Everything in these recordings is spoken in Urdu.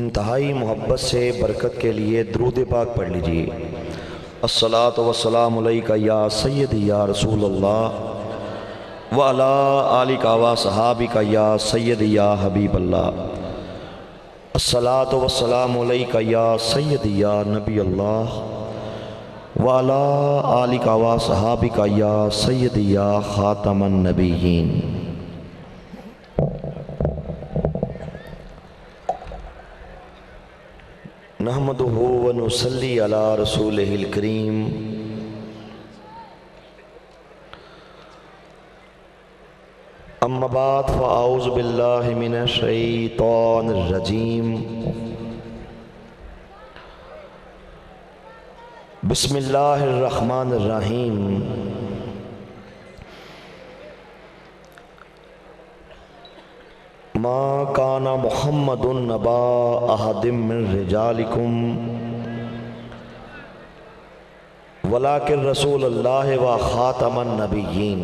انتہائی محبت سے برکت کے لیے درود پاک پڑھ لیجئے۔ الصلاۃ والسلام علیک یا سیدی یا رسول اللہ وعلی آلک و صحابک یا سیدی یا حبیب اللہ۔ الصلاۃ والسلام علیک یا سیدی یا نبی اللہ وعلی آلک و صحابک یا سیدی یا خاتم النبیین۔ نحمدہ ونصلی علی رسولہ الکریم۔ اما بعد فاعوذ باللہ من الشیطان الرجیم۔ بسم اللہ الرحمن الرحیم۔ ما کان محمد نبا احد من رجالکم ولکن رسول اللہ و خاتم النبیین۔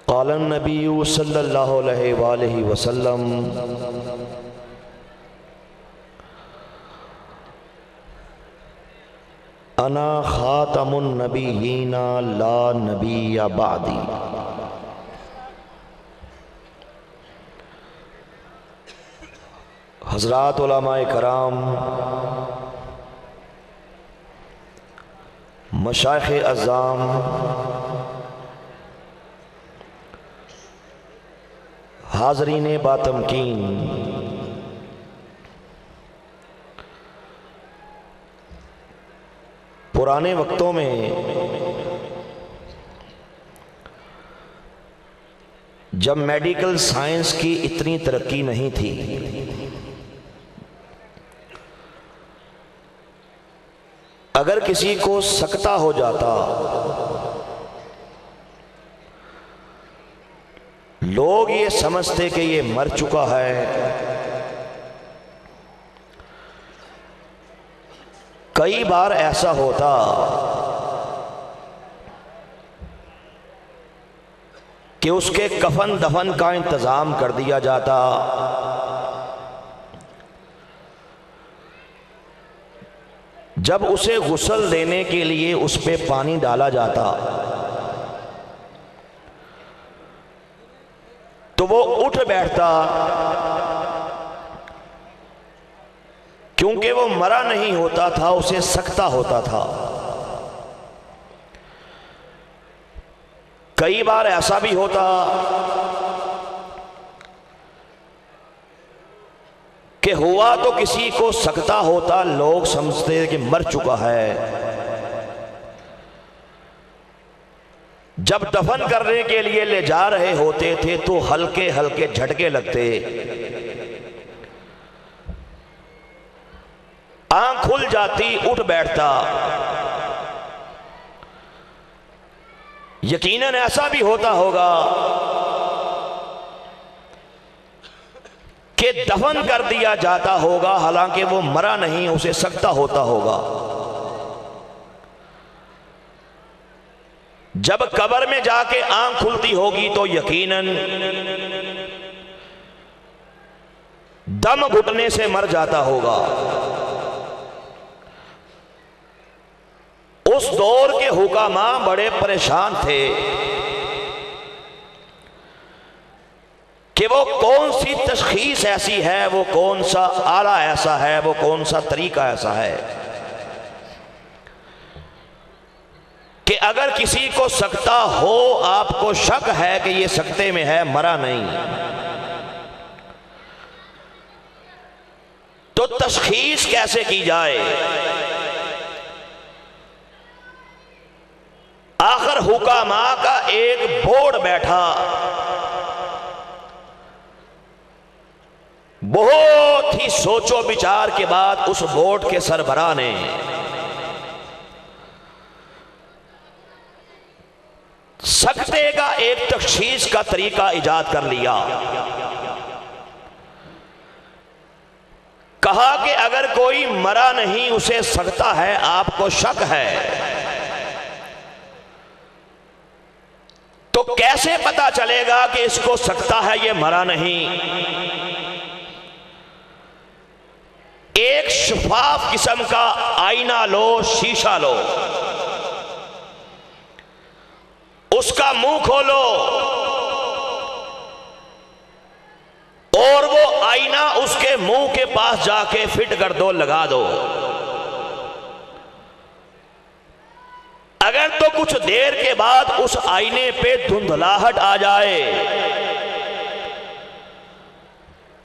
قال النبی صلی اللہ علیہ وآلہ وسلم انا خاتم النبیین لا نبی بعدی۔ حضرات علماء کرام، مشائخ اعظام، حاضرین باتمکین، پرانے وقتوں میں جب میڈیکل سائنس کی اتنی ترقی نہیں تھی، اگر کسی کو سکتہ ہو جاتا لوگ یہ سمجھتے کہ یہ مر چکا ہے۔ کئی بار ایسا ہوتا کہ اس کے کفن دفن کا انتظام کر دیا جاتا، جب اسے غسل دینے کے لیے اس پہ پانی ڈالا جاتا تو وہ اٹھ بیٹھتا، کیونکہ وہ مرا نہیں ہوتا تھا، اسے سکتہ ہوتا تھا۔ کئی بار ایسا بھی ہوتا کہ ہوا تو کسی کو سکتہ ہوتا، لوگ سمجھتے کہ مر چکا ہے، جب دفن کرنے کے لیے لے جا رہے ہوتے تھے تو ہلکے ہلکے جھٹکے لگتے، آنکھ کھل جاتی، اٹھ بیٹھتا۔ یقیناً ایسا بھی ہوتا ہوگا کہ دفن کر دیا جاتا ہوگا، حالانکہ وہ مرا نہیں، اسے سکتہ ہوتا ہوگا۔ جب قبر میں جا کے آنکھ کھلتی ہوگی تو یقیناً دم گھٹنے سے مر جاتا ہوگا۔ اس دور کے حکماء بڑے پریشان تھے کہ وہ کون سی تشخیص ایسی ہے، وہ کون سا آلہ ایسا ہے، وہ کون سا طریقہ ایسا ہے کہ اگر کسی کو سکتہ ہو، آپ کو شک ہے کہ یہ سکتے میں ہے، مرا نہیں، تو تشخیص کیسے کی جائے؟ آخر حکماء کا ایک بورڈ بیٹھا، بہت ہی سوچ و بچار کے بعد اس بورڈ کے سربراہ نے سکتے کا ایک تشخیص کا طریقہ ایجاد کر لیا۔ کہا کہ اگر کوئی مرا نہیں، اسے سکتہ ہے، آپ کو شک ہے، تو کیسے پتا چلے گا کہ اس کو سکتا ہے یہ مرا نہیں؟ ایک شفاف قسم کا آئینہ لو، شیشہ لو، اس کا منہ کھولو اور وہ آئینہ اس کے منہ کے پاس جا کے فٹ کر دو، لگا دو۔ اگر تو کچھ دیر کے بعد اس آئینے پہ دھندلاہٹ آ جائے،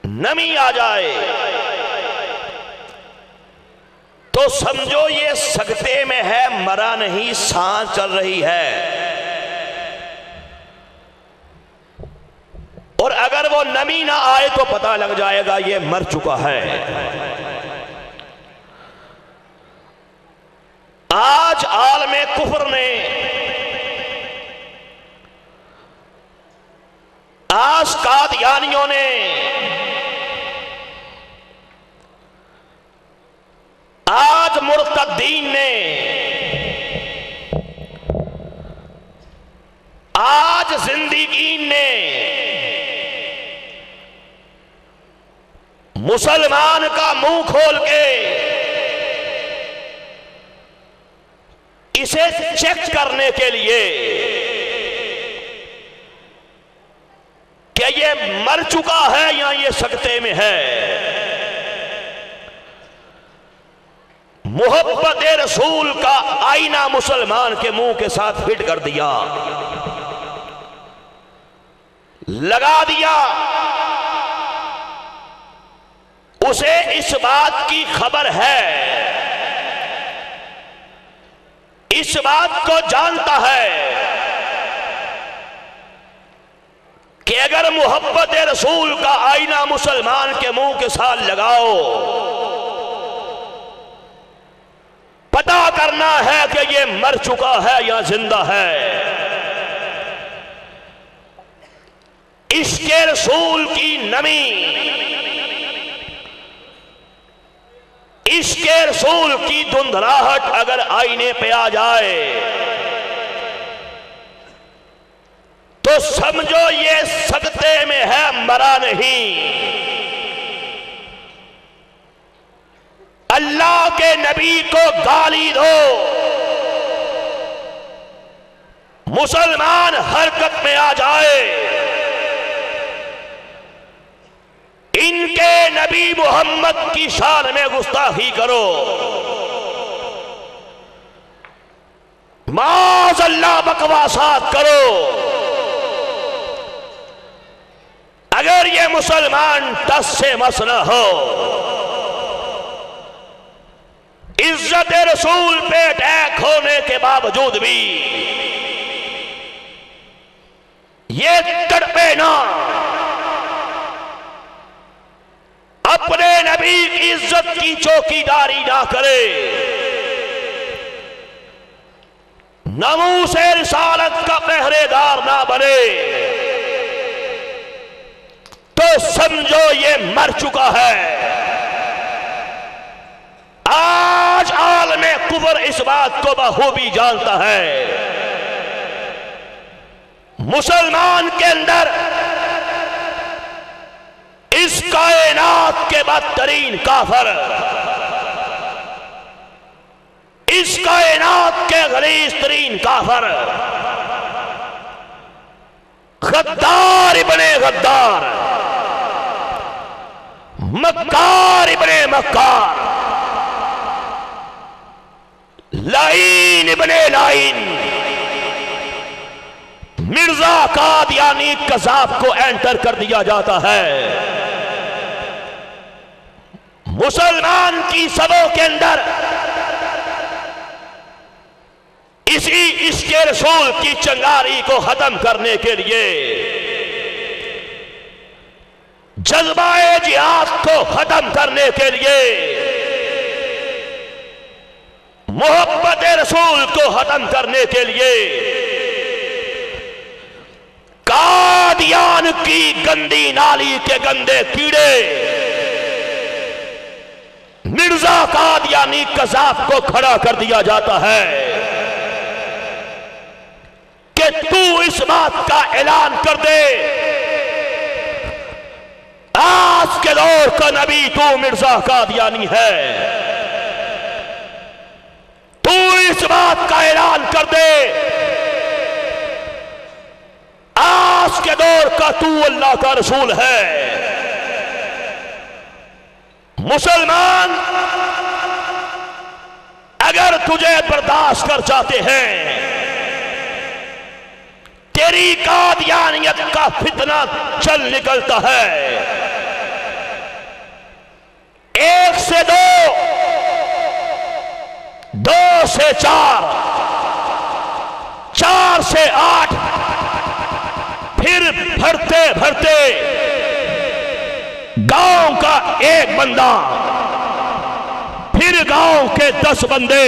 نمی آ جائے، تو سمجھو یہ سکتے میں ہے، مرا نہیں، سانس چل رہی ہے۔ اور اگر وہ نمی نہ آئے تو پتہ لگ جائے گا یہ مر چکا ہے۔ آج عالم کفر نے، آج قادیانیوں نے، آج مرتدین نے، آج زندگین نے مسلمان کا منہ کھول کے اسے چیک کرنے کے لیے کہ یہ مر چکا ہے یا یہ سکتے میں ہے، محبت رسول کا آئینہ مسلمان کے منہ کے ساتھ فٹ کر دیا، لگا دیا۔ اسے اس بات کی خبر ہے، اس بات کو جانتا ہے کہ اگر محبت رسول کا آئینہ مسلمان کے منہ کے ساتھ لگاؤ، پتہ کرنا ہے کہ یہ مر چکا ہے یا زندہ ہے۔ عشق رسول کی نمی، عشق رسول کی دھندلاہٹ اگر آئینے پہ آ جائے تو سمجھو یہ سکتے میں ہے، مرا نہیں۔ اللہ کے نبی کو گالی دو، مسلمان حرکت میں آ جائے، ان کے نبی محمد کی شان میں گستاخی کرو، معاذ اللہ بکواسات کرو، اگر یہ مسلمان ٹس سے مس نہ ہو، عزت رسول پہ اٹیک ہونے کے باوجود بھی یہ تڑپے نہ، اپنے نبی کی عزت کی چوکیداری نہ کرے، ناموس رسالت کا پہرے دار نہ بنے، تو سمجھو یہ مر چکا ہے۔ آج عالم کفر اس بات کو بخوبی جانتا ہے، مسلمان کے اندر اس کائنات کے بدترین کافر، اس کائنات کے غلیظ ترین کافر، غدار ابن غدار، مکار ابن مکار، لعین ابن لعین، مرزا قادیانی قذاب کو انٹر کر دیا جاتا ہے۔ مسلمان کی سبوں کے اندر اسی عشق رسول کی چنگاری کو ختم کرنے کے لیے، جذبہ جہاد کو ختم کرنے کے لیے، محبت رسول کو ختم کرنے کے لیے، قادیان کی گندی نالی کے گندے کیڑے مرزا قادیانی قذاب کو کھڑا کر دیا جاتا ہے کہ کہ تو اس بات کا اعلان کر دے، آج کے دور کا نبی تو مرزا قادیانی ہے، تو اس بات کا اعلان کر دے، آج کے دور کا تو اللہ کا رسول ہے۔ مسلمان اگر تجھے برداشت کر جاتے ہیں، تیری قادیانیت کا فتنہ چل نکلتا ہے، 1 سے 2، 2 سے 4، 4 سے 8، پھر بڑھتے بڑھتے گاؤں کا 1 بندہ، پھر گاؤں کے 10 بندے،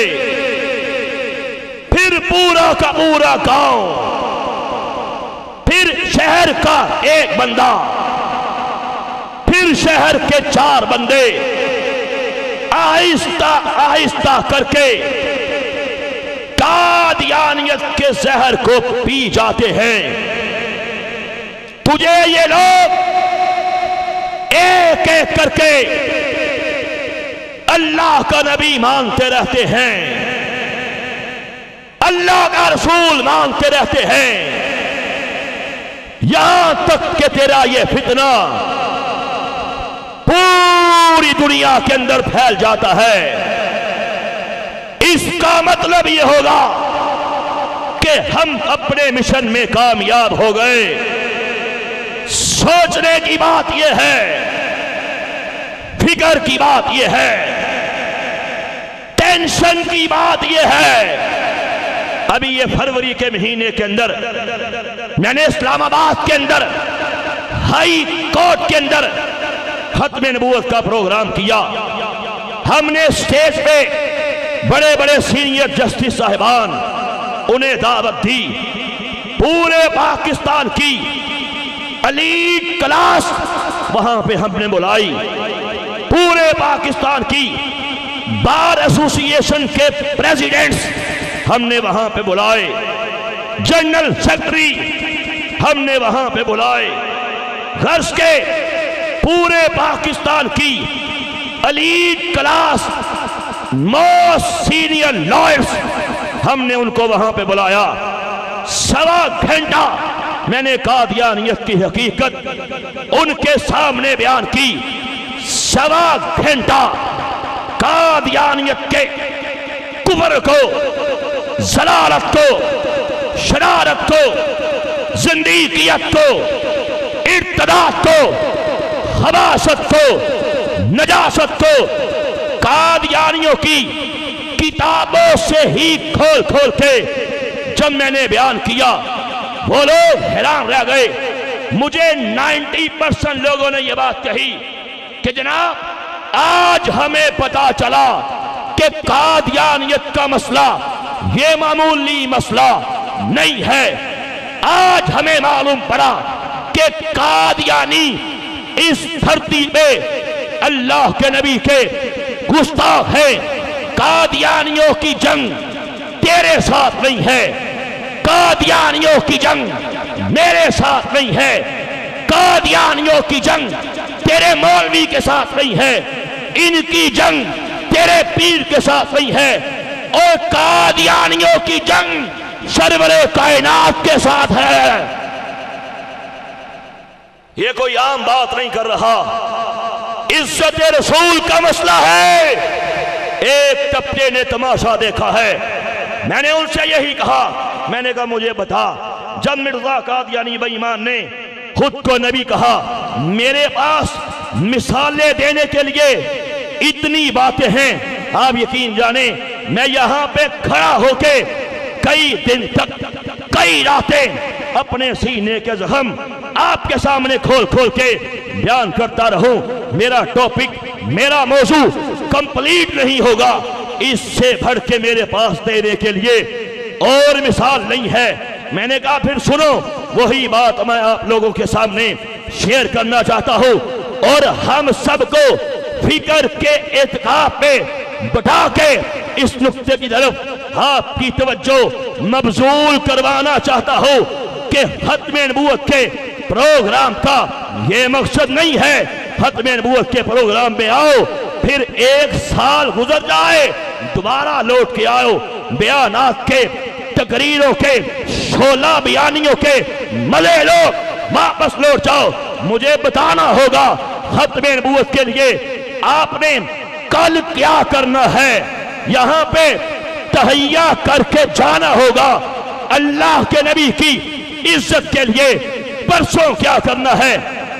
پھر پورا کا پورا گاؤں، پھر شہر کا 1 بندہ، پھر شہر کے 4 بندے، آہستہ آہستہ کر کے قادیانیت کے زہر کو پی جاتے ہیں۔ تجھے یہ لوگ ایک ایک کر کے اللہ کا نبی مانتے رہتے ہیں، اللہ کا رسول مانتے رہتے ہیں، یہاں تک کہ تیرا یہ فتنہ پوری دنیا کے اندر پھیل جاتا ہے۔ اس کا مطلب یہ ہوگا کہ ہم اپنے مشن میں کامیاب ہو گئے۔ سوچنے کی بات یہ ہے، فکر کی بات یہ ہے، ٹینشن کی بات یہ ہے۔ ابھی یہ فروری کے مہینے کے اندر میں نے اسلام آباد کے اندر ہائی کورٹ کے اندر ختم نبوت کا پروگرام کیا۔ ہم نے اسٹیج پہ بڑے بڑے سینئر جسٹس صاحبان انہیں دعوت دی، پورے پاکستان کی ایلیٹ کلاس وہاں پہ ہم نے بلائی، پورے پاکستان کی بار ایسوسی ایشن کے پریزیڈنٹس ہم نے وہاں پہ بلائے، جنرل سیکرٹری ہم نے وہاں پہ بلائے، غرض کے پورے پاکستان کی elite class most senior lawyers ہم نے ان کو وہاں پہ بلایا۔ 1.25 گھنٹہ میں نے قادیانیت کی حقیقت ان کے سامنے بیان کی۔ 1.25 گھنٹہ قادیانیت کے کفر کو، ضلالت کو، شرارت کو، زندیقیت کو، ارتداد کو، خباثت کو، نجاست کو قادیانیوں کی کتابوں سے ہی کھول کھول کے جب میں نے بیان کیا، وہ لوگ حیران رہ گئے۔ مجھے 90% لوگوں نے یہ بات کہی کہ جناب آج ہمیں پتا چلا کہ قادیانیت کا مسئلہ یہ معمولی مسئلہ نہیں ہے، آج ہمیں معلوم پڑا کہ قادیانی اس دھرتی پہ اللہ کے نبی کے گستاخ ہیں۔ قادیانیوں کی جنگ تیرے ساتھ نہیں ہے، قادیانیوں کی جنگ میرے ساتھ نہیں ہے، قادیانیوں کی جنگ تیرے مولوی کے ساتھ نہیں ہے، ان کی جنگ تیرے پیر کے ساتھ نہیں ہے، اور قادیانیوں کی جنگ سرور کائنات کے ساتھ ہے۔ یہ کوئی عام بات نہیں کر رہا، عزت رسول کا مسئلہ ہے۔ ایک طبقے نے تماشا دیکھا ہے، میں نے ان سے یہی کہا، میں نے کہا مجھے بتا، جب مرزا قادیانی بے ایمان نے خود کو نبی کہا، میرے پاس مثالیں دینے کے لیے اتنی باتیں ہیں، آپ یقین جانیں میں یہاں پہ کھڑا ہو کے کئی دن تک، کئی راتیں اپنے سینے کے زخم آپ کے سامنے کھول کھول کے بیان کرتا رہوں، میرا ٹاپک، میرا موضوع کمپلیٹ نہیں ہوگا، اس سے بڑھ کے میرے پاس دینے کے لیے اور مثال نہیں ہے۔ میں نے کہا پھر سنو، وہی بات میں آپ لوگوں کے سامنے شیئر کرنا چاہتا ہوں، اور ہم سب کو فکر کے اعتقاد پہ بٹھا کے اس نقطے کی طرف آپ کی توجہ مبذول کروانا چاہتا ہوں کہ ختم نبوت کے پروگرام کا یہ مقصد نہیں ہے ختم نبوت کے پروگرام میں آؤ پھر 1 سال گزر جائے دوبارہ لوٹ کے آؤ بیانات کے تقریروں کے شولہ بیانیوں کے ملے لوگ واپس لوٹ جاؤ. مجھے بتانا ہوگا ختم نبوت کے لیے آپ نے کل کیا کرنا ہے. یہاں پہ تہیہ کر کے جانا ہوگا. اللہ کے نبی کی عزت کے لیے پرسوں کیا کرنا ہے,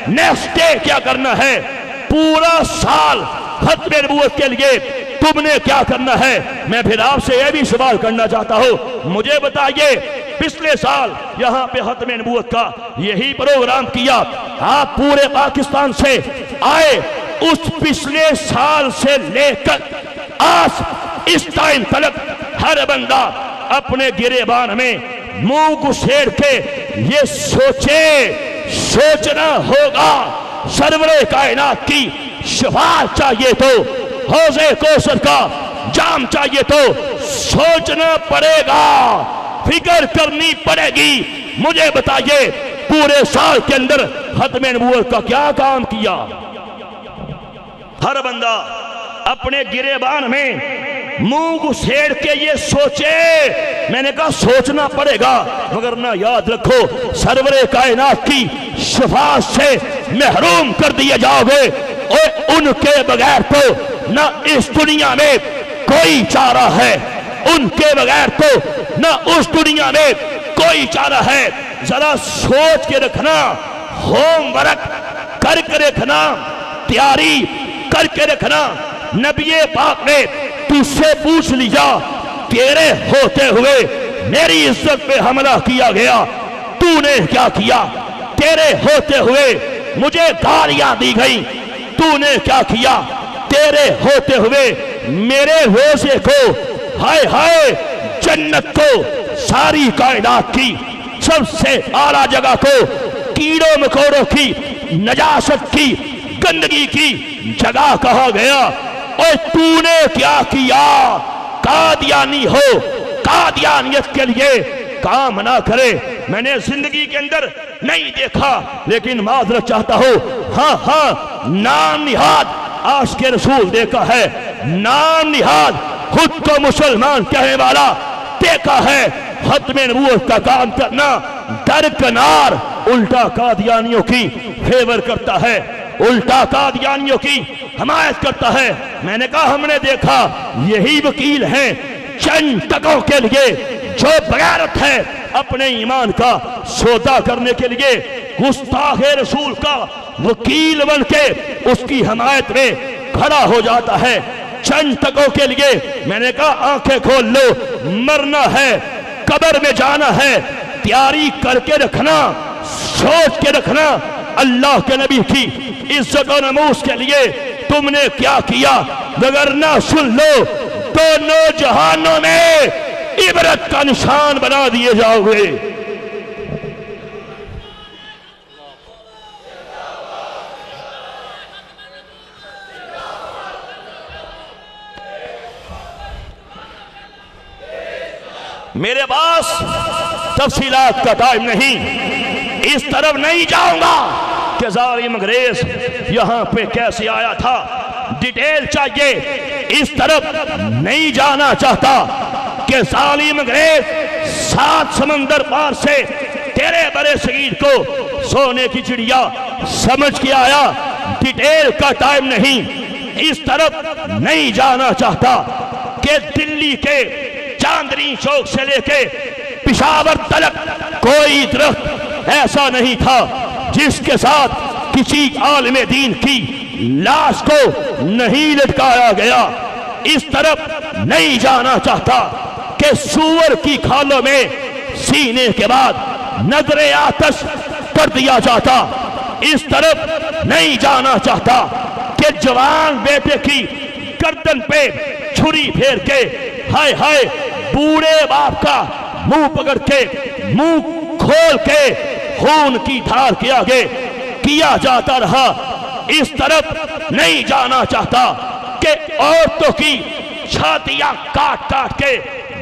نیکسٹ ڈے کیا کرنا ہے, پورا سال ختم نبوت کے لیے تم نے کیا کرنا ہے. میں پھر آپ سے یہ بھی سوال کرنا چاہتا ہوں, مجھے بتائیے پچھلے سال یہاں پہ ختم نبوت کا یہی پروگرام کیا, آپ پورے پاکستان سے آئے, اس پچھلے سال سے لے کر آج اس ٹائم تک ہر بندہ اپنے گریبان میں منہ گسیڑ کے یہ سوچنا ہوگا سرور کائنات کی شفاعت چاہیے تو, حوض کوثر کا جام چاہیے تو سوچنا پڑے گا, فکر کرنی پڑے گی. مجھے بتائیے پورے سال کے اندر ختم نبوت کا کیا کام کیا. ہر بندہ اپنے گریبان میں منہ گسیڑ کے یہ سوچے. میں نے کہا سوچنا پڑے گا, مگر نہ یاد رکھو سرور کائنات کی شفاعت سے محروم کر دیے جاؤ گے, اور ان کے بغیر تو نہ اس دنیا میں کوئی چارہ ہے, ان کے بغیر تو نہ اس دنیا میں کوئی چارہ ہے. ذرا سوچ کے رکھنا, ہوم ورک کر کے رکھنا, تیاری کر کے رکھنا. نبی پاک نے تجھ سے پوچھ لیا تیرے ہوتے ہوئے میری عزت پہ حملہ کیا گیا, تو نے کیا کیا. تیرے ہوتے ہوئے مجھے گالیاں دی گئی, تو نے کیا کیا. تیرے ہوتے ہوئے میرے روزے کو, ہائے ہائے جنت کو, ساری کائنات کی سب سے اعلیٰ جگہ کو, کیڑوں مکوڑوں کی نجاست کی گندگی کی جگہ کہا گیا. اور تو نے کیا کیا. قادیانی ہو, قادیانیت کے لیے کام نہ کرے. میں نے زندگی کے اندر نہیں دیکھا لیکن معذرت چاہتا ہوں, ہاں نام نہاد عاشق رسول دیکھا ہے, نام نہاد خود کو مسلمان کہنے والا دیکھا ہے. ختم نبوت کا کام کرنا درکنار الٹا قادیانیوں کی فیور کرتا ہے, الٹا قادیانیوں کی حمایت کرتا ہے. میں نے کہا ہم نے دیکھا یہی وکیل ہیں چند ٹکوں کے لیے جو بغیرت ہے اپنے ایمان کا سودا کرنے کے لیے گستاخ رسول کا وکیل بن کے اس کی حمایت میں کھڑا ہو جاتا ہے چند ٹکوں کے لیے. میں نے کہا آنکھیں کھول لو, مرنا ہے, قبر میں جانا ہے, تیاری کر کے رکھنا, سوچ کے رکھنا. اللہ کے نبی کی عزت و نموز کے لیے تم نے کیا کیا, وگرنہ سن لو دونوں جہانوں میں عبرت کا نشان بنا دیے جاؤ گے. میرے پاس تفصیلات کا ٹائم نہیں, اس طرف نہیں جاؤں گا کہ ظالم انگریز یہاں پہ کیسے آیا تھا, ڈیٹیل چاہیے. اس طرف نہیں جانا چاہتا کہ ظالم انگریز 7 سمندر پار سے تیرے برے صغیر کو سونے کی چڑیا سمجھ کے آیا, ڈیٹیل کا ٹائم نہیں. اس طرف نہیں جانا چاہتا کہ دلی کے چاندنی چوک سے لے کے پشاور تلک کوئی درخت ایسا نہیں تھا جس کے ساتھ کسی عالم دین کی لاش کو نہیں لٹکایا گیا. اس طرف نہیں جانا چاہتا کہ سور کی کھالوں میں سینے کے بعد نظر آتش کر دیا جاتا. اس طرف نہیں جانا چاہتا کہ جوان بیٹے کی گردن پہ چھری پھیر کے ہائے ہائے بوڑھے باپ کا منہ پکڑ کے منہ کھول کے خون کی دھار کے آگے کیا جاتا رہا. اس طرف نہیں جانا چاہتا کہ عورتوں کی چھاتیاں کاٹ کاٹ کے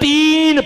3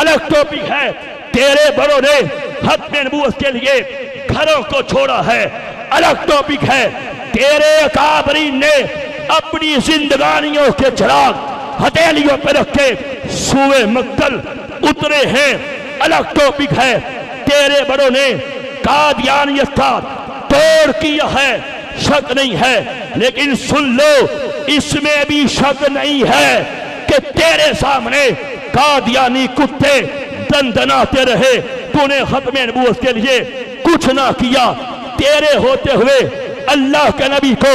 الگ ٹاپک ہے، تیرے بڑوں نے ختم نبوت کے لیے گھروں کو چھوڑا ہے، الگ ٹاپک ہے، تیرے اکابرین نے اپنی زندگانیوں کے چراغ ہتھیلیوں پہ رکھ کے سوئے مقتل اترے ہیں، الگ ٹاپک ہے، تیرے بڑوں نے قادیانیت کا توڑ کیا ہے، شک نہیں ہے، لیکن سن لو اس میں بھی شک نہیں ہے کہ تیرے سامنے قادیانی کتے دندناتے رہے، تو نے ختم نبوت کے لیے کچھ نہ کیا، تیرے ہوتے ہوئے اللہ کے نبی کو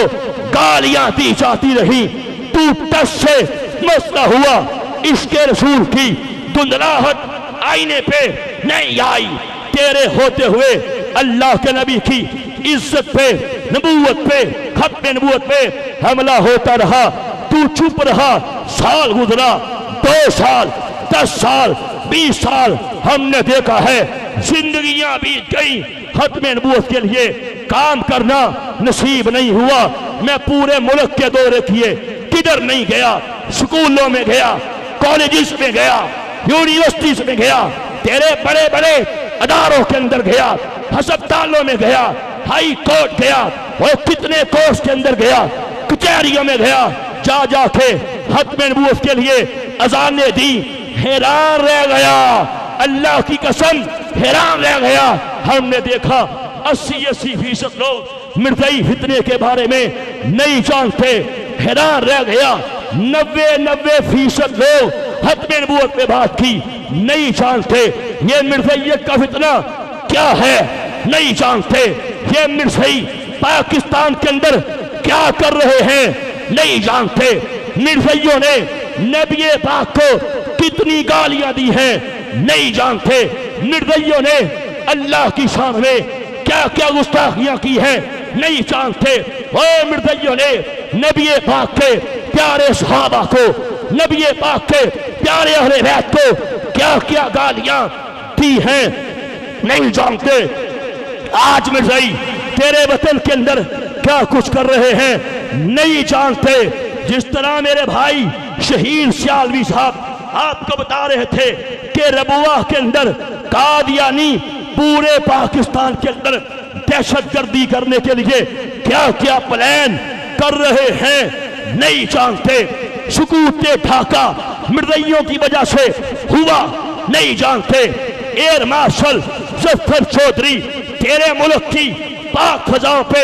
گالیاں دی جاتی رہی، تو ٹس سے مسئلہ ہوا، اس کے رسول کی دھندلاہٹ آئینے پہ نہیں آئی، تیرے ہوتے ہوئے اللہ کے نبی کی عزت پہ، نبوت پہ، ختم نبوت پہ حملہ ہوتا رہا، تو چپ رہا، سال گزرا، 2 سال، 10 سال، 20 سال ہم نے دیکھا ہے، زندگیاں بیت گئی، ختم نبوت کے لیے کام کرنا نصیب نہیں ہوا، میں پورے ملک کے دورے کیے، کدھر نہیں گیا، سکولوں میں گیا، کالجز میں گیا، یونیورسٹیز میں گیا، تیرے بڑے بڑے اداروں کے اندر گیا، ہسپتالوں میں گیا، ہائی کورٹ گیا، اور کتنے کورس کے اندر گیا، کچہریوں میں گیا، جا جا کے ختم نبوت کے لیے اذانیں دی، حیران رہ گیا، اللہ کی قسم حیران رہ گیا، ہم نے دیکھا 80% لوگ مرزائی فتنے کے بارے میں نہیں جانتے، حیران رہ گیا، 90% لوگ ختم نبوت پہ بات کی نہیں جانتے، یہ مرزائیت کا فتنہ کیا ہے نہیں جانتے، یہ مرزائی پاکستان کے اندر کیا کر رہے ہیں نہیں جانتے، مرزائیوں نے نبی پاک کو کتنی گالیاں دی ہیں نہیں جانتے، مرزائیوں نے اللہ کی شان میں کیا کیا گستاخیاں کی ہیں نہیں جانتے، اور مرزائیوں نے نبی پاک کے پیارے صحابہ کو، نبی پاک کے پیارے اہل بیت کو کیا کیا گالیاں دی ہیں نہیں جانتے، آج مرزائی تیرے وطن کے اندر کیا کچھ کر رہے ہیں نہیں جانتے، جس طرح میرے بھائی شہید سیالوی صاحب آپ کو بتا رہے تھے کہ ربوہ کے اندر قادیانی پورے پاکستان کے اندر دہشت گردی کرنے کے لیے کیا کیا پلان کر رہے ہیں نہیں جانتے، سکوت ڈھاکہ مرزائیوں کی وجہ سے ہوا نہیں جانتے، ایئر مارشل ظفر چودھری تیرے ملک کی پاک فضاؤں پہ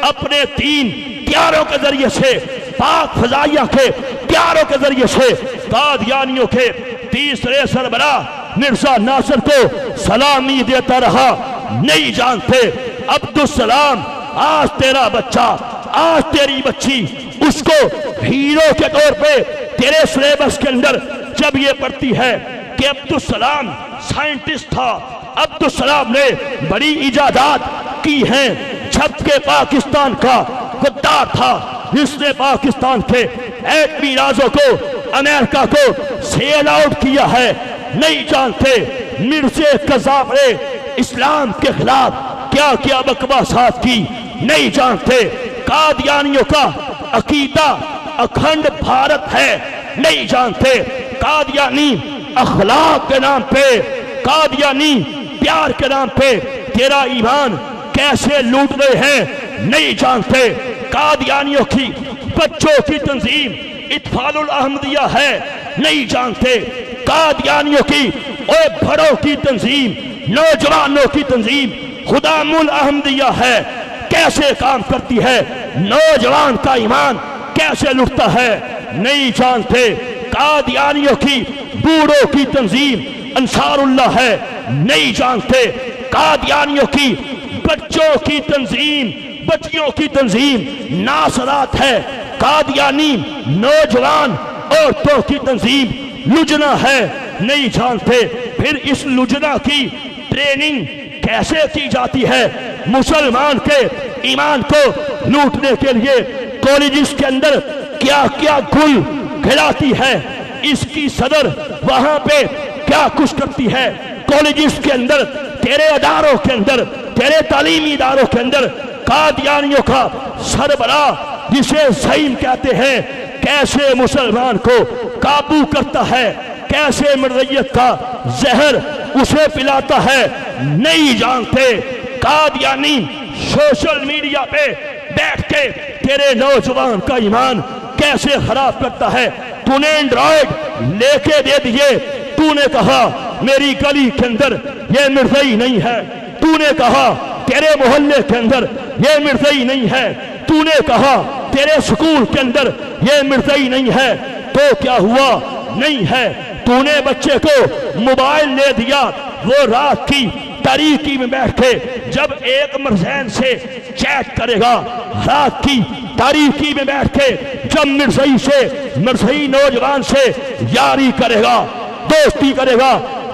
اپنے 3 پیاروں کے ذریعے سے، پاک فضائیہ کے پیاروں کے ذریعے سے قادیانیوں کے تیسرے سربراہ مرزا ناصر کو سلامی دیتا رہا نہیں جانتے، عبدالسلام آج تیرا بچہ، آج تیری بچی اس کو ہیرو کے طور پہ تیرے سلیبس کے اندر جب یہ پڑھتی ہے کہ عبدالسلام سائنٹسٹ تھا، عبدالسلام نے بڑی ایجادات کی ہیں، جب کہ پاکستان کا غدار تھا، جس نے پاکستان کے ایٹمی رازوں کو، امریکہ کو سیل آؤٹ کیا ہے نہیں جانتے، مرزا قذاب نے اسلام کے خلاف کیا کیا بکواسات کی نہیں جانتے، قادیانیوں کا عقیدہ اکھنڈ بھارت ہے نہیں جانتے، قادیانی اخلاق کے نام پہ، قادیانی پیار کے نام پہ تیرا ایمان کیسے لوٹ رہے ہیں نہیں جانتے، قادیانیوں کی بچوں کی تنظیم اطفال الاحمدیہ ہے نہیں جانتے، قادیانیوں کی اور بڑوں کی تنظیم، نوجوانوں کی تنظیم خدام الاحمدیہ ہے، کیسے کام کرتی ہے، نوجوان کا ایمان کیسے لٹتا ہے نہیں جانتے، قادیانیوں کی بوڑھوں کی تنظیم انصار اللہ ہے نہیں جانتے، قادیانیوں کی بچوں کی تنظیم، بچیوں کی تنظیم ناصرات ہے، قادیانی نوجوان عورتوں کی تنظیم لجنا ہے نہیں جانتے، پھر اس لجنا کی ٹریننگ کیسے کی جاتی ہے، مسلمان کے ایمان کو لوٹنے کے لیے کالجز کے اندر کیا کیا گل کھلاتی ہے، اس کی صدر وہاں پہ کیا کچھ کرتی ہے، کالجز کے اندر، تیرے اداروں کے اندر، تیرے تعلیمی اداروں کے اندر قادیانیوں کا سربراہ جسے زعیم کہتے ہیں کیسے مسلمان کو قابو کرتا ہے، کیسے مرزیت کا زہر اسے پلاتا ہے نہیں جانتے۔ قادیانی سوشل میڈیا پہ بیٹھ کے تیرے نوجوان کا ایمان کیسے خراب کرتا ہے۔ تو نے اینڈرائیڈ لے کے دے دیے، تو نے کہا میری گلی کے اندر یہ مرزائی نہیں ہے، تو نے کہا تیرے محلے کے اندر یہ مرزائی نہیں ہے، تو نے کہا تیرے سکول کے اندر یہ مرزائی نہیں ہے، تو کیا ہوا؟ نہیں ہے۔ تو نے بچے کو موبائل لے دیا، وہ رات کی تاریکی میں بیٹھ کے جب ایک مرزین سے چیٹ کرے گا، رات کی تاریکی میں بیٹھ کے جب مرزائی نوجوان سے یاری کرے گا، دوستی کرے گا،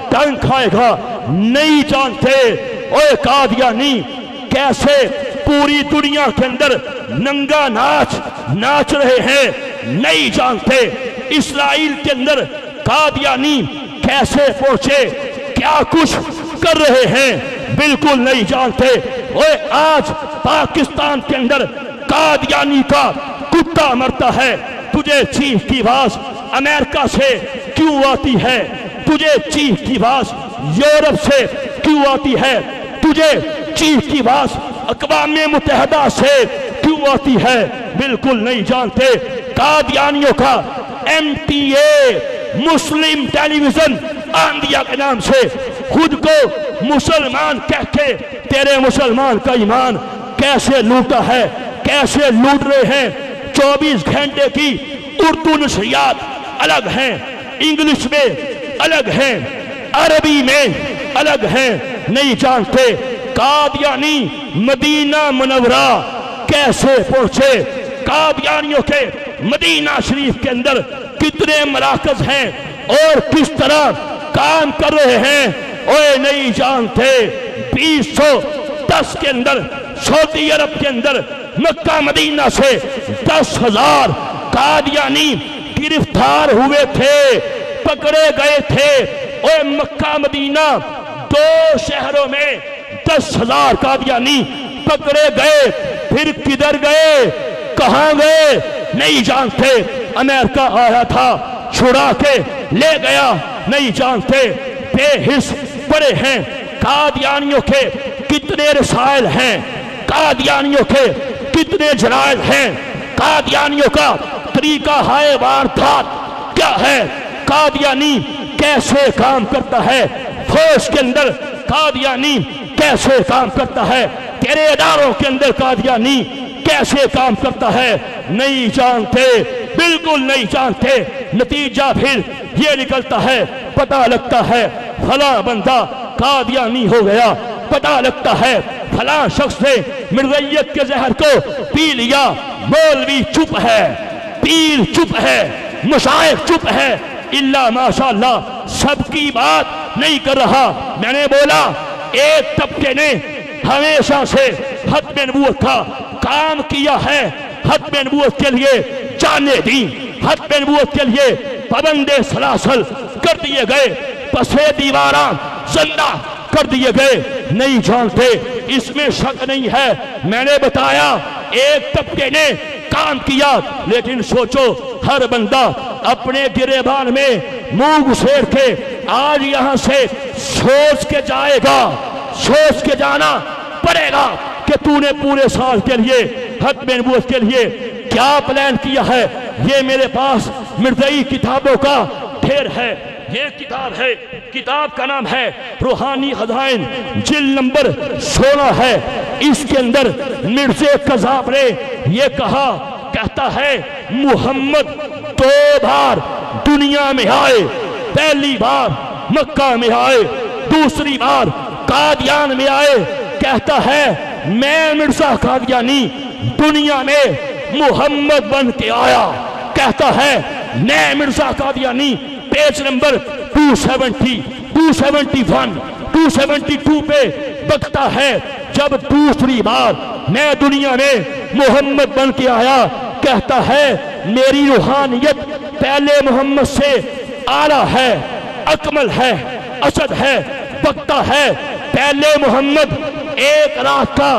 ٹنگ کھائے گا۔ نہیں جانتے اوے قادیانی کیسے پوری دنیا کے اندر ننگا ناچ رہے ہیں۔ نہیں جانتے اسرائیل کے اندر قادیانی کیسے پہنچے، کیا کچھ کر رہے ہیں، بالکل نہیں جانتے۔ اوے آج پاکستان کے اندر قادیانی کا کتا مرتا ہے، تجھے چیخ کی آواز امریکہ سے کیوں آتی ہے؟ تجھے چیخ کی آواز یورپ سے کیوں آتی ہے؟ تجھے چیخ کی آواز اقوام متحدہ سے کیوں آتی ہے؟ بالکل نہیں جانتے۔ قادیانیوں کا MTA مسلم ٹیلی ویژن آندیا کے نام سے خود کو مسلمان کہہ کے تیرے مسلمان کا ایمان کیسے لوٹا ہے، کیسے لوٹ رہے ہیں۔ 24 گھنٹے کی اردو نشریات الگ ہیں، انگلش میں الگ ہیں، عربی میں الگ ہیں۔ نہیں جانتے قادیانی مدینہ منورہ کیسے پہنچے، قادیانیوں کے مدینہ شریف کے اندر کتنے مراکز ہیں اور کس طرح کام کر رہے ہیں۔ اوے نہیں جانتے 2010 کے اندر سعودی عرب کے اندر مکہ مدینہ سے 10,000 قادیانی گرفتار ہوئے تھے، پکڑے گئے تھے۔ اوے مکہ مدینہ 2 شہروں میں 10,000 قادیانی پکڑے گئے، پھر کدھر گئے، کہاں گئے؟ نہیں جانتے۔ امریکہ آیا تھا چھڑا کے لے گیا، نہیں جانتے۔ بے حس پڑے ہیں۔ قادیانیوں کے کتنے رسائل ہیں، قادیانیوں کے کتنے جرائد ہیں، قادیانیوں کا طریقہ ہائے واردات کیا ہے، قادیانی کیسے کام کرتا ہے، فوج کے اندر قادیانی کیسے کام کرتا ہے، تیرے اداروں کے اندر قادیانی کیسے کام کرتا ہے۔ نہیں جانتے، بالکل نہیں جانتے۔ نتیجہ پھر یہ نکلتا ہے، پتہ لگتا ہے فلاں بندہ قادیانی ہو گیا، پتہ لگتا ہے فلاں شخص نے مرزیت کے زہر کو پی لیا۔ مولوی چپ ہے، پیر چپ ہے، مشائخ چپ ہے، الا ماشاءاللہ سب کی بات نہیں کر رہا۔ میں نے بولا ایک طبقے نے ہمیشہ سے ختم نبوت کا کام کیا ہے، ختم نبوت کے لیے جانیں دی، ختم نبوت کے لیے پابندِ سلاسل کر دیے گئے، پسے دیواراں زندہ کر دیے گئے۔ نہیں جانتے، اس میں شک نہیں ہے۔ میں نے بتایا ایک طبقے نے کام کیا، لیکن سوچو ہر بندہ اپنے گریبان میں منہ گھسیڑ کے آج یہاں سے سوچ کے جائے گا، سوچ کے جانا پڑے گا کہ تو نے پورے سال کے لیے ختم نبوت کے لیے کیا پلان کیا ہے۔ یہ میرے پاس مرزائی کتابوں کا ڈھیر ہے۔ یہ کتاب ہے، کتاب کا نام ہے روحانی خزائن، جلد نمبر 16 ہے۔ اس کے اندر مرزا کذاب نے یہ کہتا ہے محمد 2 بار دنیا میں آئے، پہلی بار مکہ میں آئے، دوسری بار قادیان میں آئے۔ کہتا ہے میں مرزا قادیانی دنیا میں محمد بن کے آیا۔ کہتا ہے میں مرزا قادیانی، پیج نمبر 270، 271، 272 پہ بکتا ہے جب دوسری بار میں دنیا میں محمد بن کے آیا۔ کہتا ہے میری روحانیت پہلے محمد سے اعلیٰ ہے، اکمل ہے، اسد ہے۔ بکتا ہے پہلے محمد ایک رات کا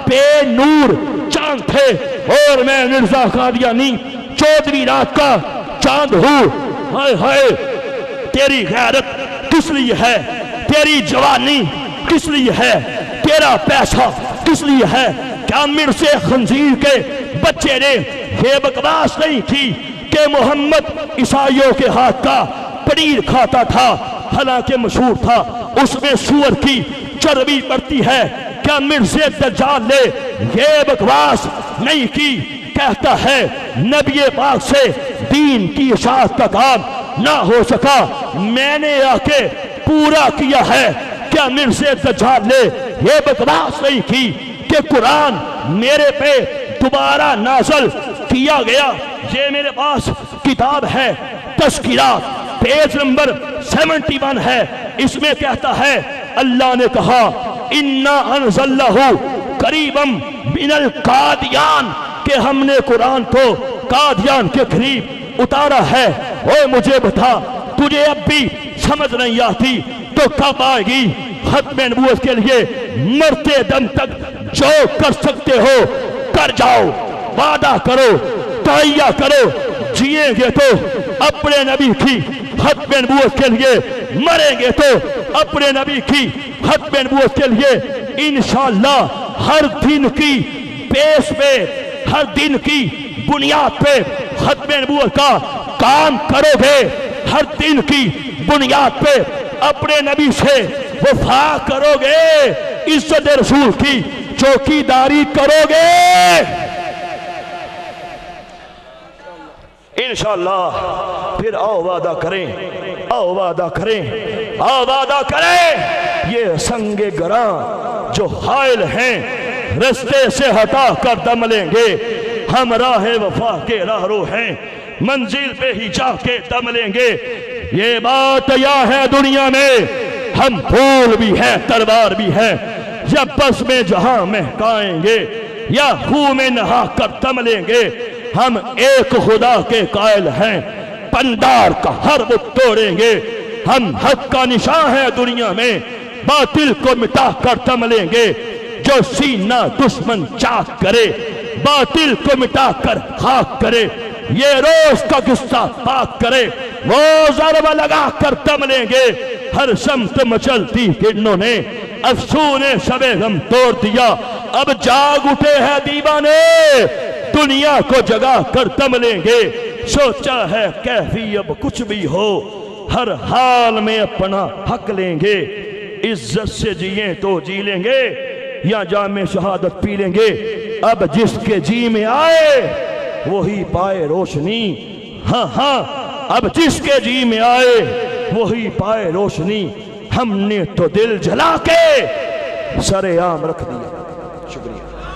بے نور چاند تھے اور میں مرزا قادیانی 14ویں رات کا چاند ہوں۔ ہائے ہائے تیری غیرت کس لیے ہے؟ تیری جوانی کس لیے ہے؟ تیرا پیسہ کس لیے ہے؟ کیا مرث خنزیر کے بچے نے یہ بکواس نہیں کی کہ محمد عیسائیوں کے ہاتھ کا پنیر کھاتا تھا، حالانکہ مشہور تھا اس میں سور کی چربی پڑتی ہے؟ کیا مرث دجال نے یہ بکواس نہیں کی؟ کہتا ہے نبی پاک سے دین کی اشاعت کا کام نہ ہو سکا، میں نے آ کے پورا کیا ہے۔ کیا مرث دجال نے یہ بکواس نہیں کی کہ قرآن میرے پہ دوبارہ نازل کیا گیا؟ یہ میرے پاس کتاب ہے تذکرات، پیج نمبر 71 ہے، اس میں کہتا ہے اللہ نے کہا اِنَّا أَنزَلْنَاهُ قَرِيبًا مِنَ الْقَادِيَانِ کہ ہم نے قرآن کو قادیان کے قریب اتارا ہے۔ اوے مجھے بتا، تجھے اب بھی سمجھ نہیں آتی تو کب آئے گی؟ ختم نبوت کے لیے مرتے دم تک جو کر سکتے ہو کر جاؤ، وعدہ کرو، تہیہ کرو، جیئیں گے تو اپنے نبی کی ختم نبوت کے لیے، مریں گے تو اپنے نبی کی ختم نبوت کے لیے انشاءاللہ ہر دن کی بیس پہ، ہر دن کی بنیاد پہ ختم نبوت کا کام کرو گے، ہر دن کی بنیاد پہ اپنے نبی سے وفا کرو گے، عزت رسول کی چوکیداری کرو گے انشاءاللہ۔ پھر آؤ وعدہ کریں، آؤ وعدہ کریں، آؤ وعدہ کریں، یہ سنگ گراں جو حائل ہیں رستے سے ہٹا کر دم لیں گے، ہم راہ وفا کے راہرو ہیں، منزل پہ ہی جا کے دم لیں گے۔ یہ بات یا ہے دنیا میں ہم پھول بھی ہیں تلوار بھی ہیں، یا بس میں جہاں مہکائیں گے یا خون میں نہا کر دم لیں گے، ہم ایک خدا کے قائل ہیں، پندار کا ہر بت توڑیں گے، ہم حق کا نشان ہے دنیا میں، باطل کو مٹا کر دم لیں گے، جو سینہ دشمن چاک کرے باطل کو مٹا کر خاک کرے، یہ روز کا غصہ پاک کرے، وہ ضربہ لگا کر دم لیں گے۔ ہر سمت مچلتی کرنوں نے افسون شب غم توڑ دیا، اب جاگ اٹھے ہیں دیوانے، دنیا کو جگا کر دم لیں گے، سوچا ہے کیفی اب کچھ بھی ہو، ہر حال میں اپنا حق لیں گے، عزت سے جیئیں تو جی لیں گے یا جام شہادت پی لیں گے، اب جس کے جی میں آئے وہی پائے روشنی، ہاں ہاں اب جس کے جی میں آئے وہی پائے روشنی، ہم نے تو دل جلا کے سر عام رکھ دیا۔